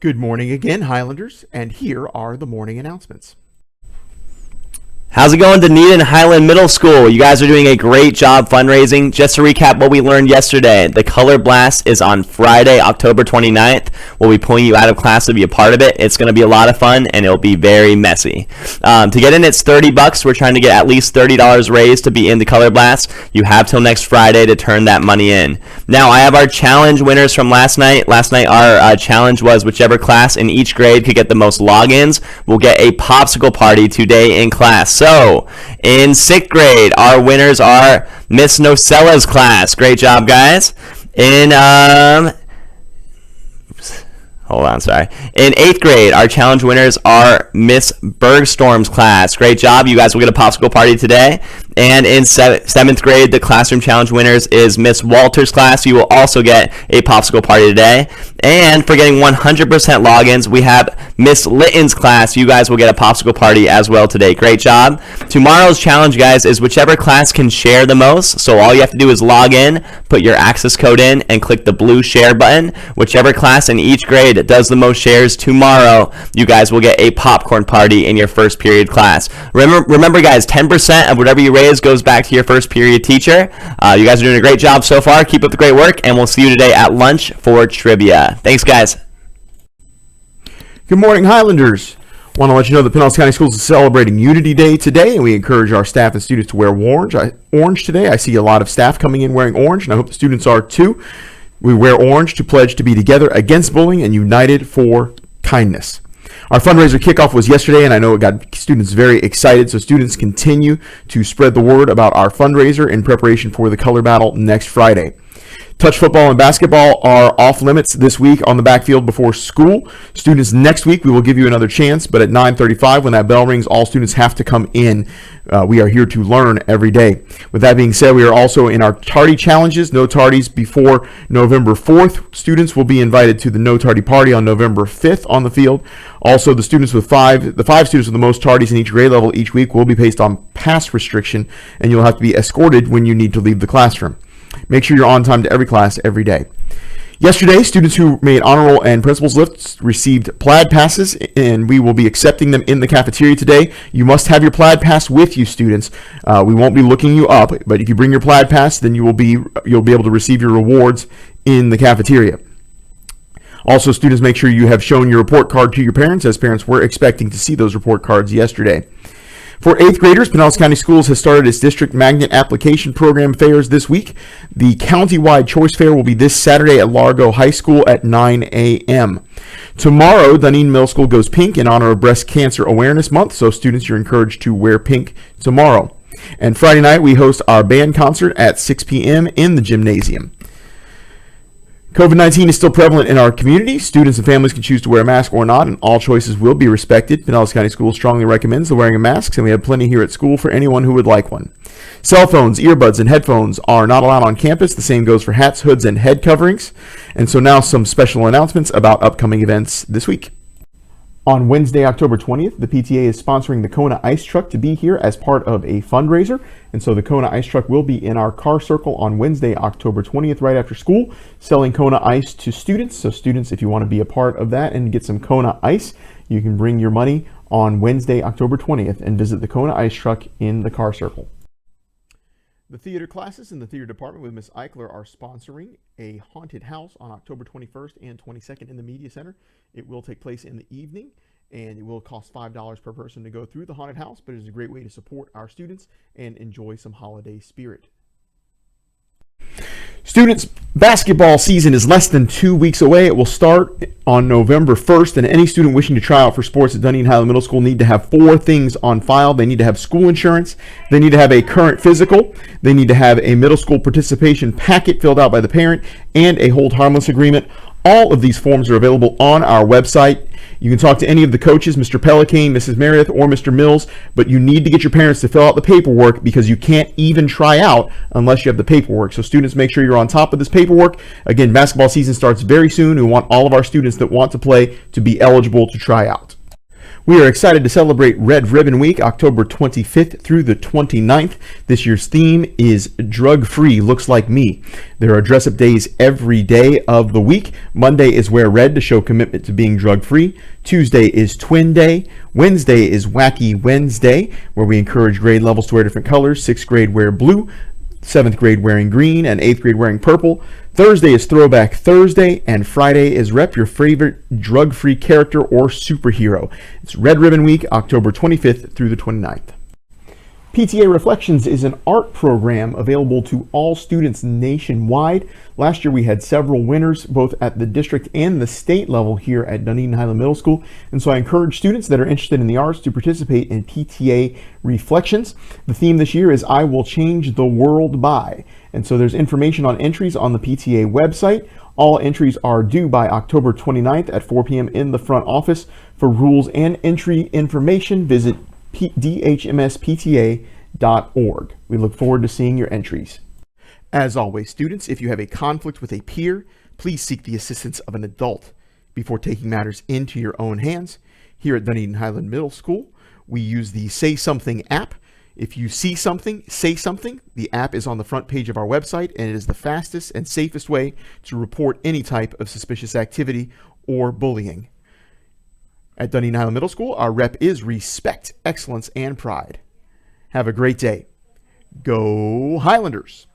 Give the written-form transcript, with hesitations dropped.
Good morning again, Highlanders, and here are the morning announcements. How's it going, Dunedin Highland Middle School? You guys are doing a great job fundraising. Just to recap what we learned yesterday, the Color Blast is on Friday, October 29th. We'll be pulling you out of class to be a part of it. It's going to be a lot of fun, and it'll be very messy. To get in, it's $30. We're trying to get at least $30 raised to be in the Color Blast. You have till next Friday to turn that money in. Now, I have our challenge winners from last night. Last night, our challenge was whichever class in each grade could get the most logins will get a popsicle party today in class. So, in 6th grade, our winners are Miss Nocella's class. Great job, guys. In, In 8th grade, our challenge winners are Miss Bergstorm's class. Great job. You guys will get a popsicle party today. And in 7th grade, the classroom challenge winners is Miss Walter's class. You will also get a popsicle party today. And for getting 100% logins, we have Miss Litton's class. You guys will get a popsicle party as well today. Great job. Tomorrow's challenge, guys, is whichever class can share the most. So all you have to do is log in, put your access code in, and click the blue share button. Whichever class in each grade does the most shares tomorrow, you guys will get a popcorn party in your first period class. Remember, guys, 10% of whatever you raise goes back to your first period teacher. You guys are doing a great job so far. Keep up the great work, and we'll see you today at lunch for trivia. Thanks, guys. Good morning, Highlanders. Want to let you know that Pinellas County Schools is celebrating Unity Day today, and we encourage our staff and students to wear orange today. I see a lot of staff coming in wearing orange, and I hope the students are too. We wear orange to pledge to be together against bullying and united for kindness. Our fundraiser kickoff was yesterday, and I know it got students very excited, so students continue to spread the word about our fundraiser in preparation for the color battle next Friday. Touch football and basketball are off limits this week on the backfield before school. Students, next week we will give you another chance, but at 9:35 when that bell rings, all students have to come in. We are here to learn every day. With that being said, we are also in our tardy challenges. No tardies before November 4th. Students will be invited to the No Tardy Party on November 5th on the field. Also, the students with the five students with the most tardies in each grade level each week will be placed on pass restriction, and you'll have to be escorted when you need to leave the classroom. Make sure you're on time to every class every day. Yesterday, students who made honor roll and principal's lifts received Plaid passes, and we will be accepting them in the cafeteria today. You must have your Plaid pass with you, students. We won't be looking you up, but if you bring your Plaid pass, then you'll be able to receive your rewards in the cafeteria. Also, students, make sure you have shown your report card to your parents, as parents were expecting to see those report cards yesterday. For 8th graders, Pinellas County Schools has started its district magnet application program fairs this week. The Countywide Choice Fair will be this Saturday at Largo High School at 9 a.m. Tomorrow, Dunedin Middle School goes pink in honor of Breast Cancer Awareness Month, so students, you're encouraged to wear pink tomorrow. And Friday night, we host our band concert at 6 p.m. in the gymnasium. COVID-19 is still prevalent in our community. Students and families can choose to wear a mask or not, and all choices will be respected. Pinellas County Schools strongly recommends the wearing of masks, and we have plenty here at school for anyone who would like one. Cell phones, earbuds, and headphones are not allowed on campus. The same goes for hats, hoods, and head coverings. And so now some special announcements about upcoming events this week. On Wednesday, October 20th, the PTA is sponsoring the Kona Ice Truck to be here as part of a fundraiser. And so the Kona Ice Truck will be in our car circle on Wednesday, October 20th, right after school, selling Kona Ice to students. So students, if you want to be a part of that and get some Kona Ice, you can bring your money on Wednesday, October 20th and visit the Kona Ice Truck in the car circle. The theater classes in the theater department with Ms. Eichler are sponsoring a haunted house on October 21st and 22nd in the Media Center. It will take place in the evening, and it will cost $5 per person to go through the haunted house, but it is a great way to support our students and enjoy some holiday spirit. Students, basketball season is less than 2 weeks away. It will start on November 1st, and any student wishing to try out for sports at Dunedin Highland Middle School need to have 4 things on file. They need to have school insurance, they need to have a current physical, they need to have a middle school participation packet filled out by the parent, and a hold harmless agreement. All of these forms are available on our website. You can talk to any of the coaches, Mr. Pelicane, Mrs. Meredith, or Mr. Mills, but you need to get your parents to fill out the paperwork because you can't even try out unless you have the paperwork. So students, make sure you're on top of this paperwork. Again, basketball season starts very soon. We want all of our students that want to play to be eligible to try out. We are excited to celebrate Red Ribbon Week, October 25th through the 29th. This year's theme is Drug-Free Looks Like Me. There are dress-up days every day of the week. Monday is Wear Red to show commitment to being drug-free. Tuesday is Twin Day. Wednesday is Wacky Wednesday, where we encourage grade levels to wear different colors. 6th grade wear blue, 7th grade wearing green, and 8th grade wearing purple. Thursday is Throwback Thursday, and Friday is Rep your favorite drug-free character or superhero. It's Red Ribbon Week, October 25th through the 29th. PTA Reflections is an art program available to all students nationwide. Last year we had several winners both at the district and the state level here at Dunedin Highland Middle School, and so I encourage students that are interested in the arts to participate in PTA Reflections. The theme this year is I Will Change the World By, and so there's information on entries on the PTA website. All entries are due by October 29th at 4 p.m. in the front office. For rules and entry information, visit dhmspta.org. We look forward to seeing your entries. As always, students, if you have a conflict with a peer, please seek the assistance of an adult before taking matters into your own hands. Here at Dunedin Highland Middle School, we use the Say Something app. If you see something, say something. The app is on the front page of our website, and it is the fastest and safest way to report any type of suspicious activity or bullying. At Dunedin Highland Middle School, our rep is respect, excellence, and pride. Have a great day. Go Highlanders!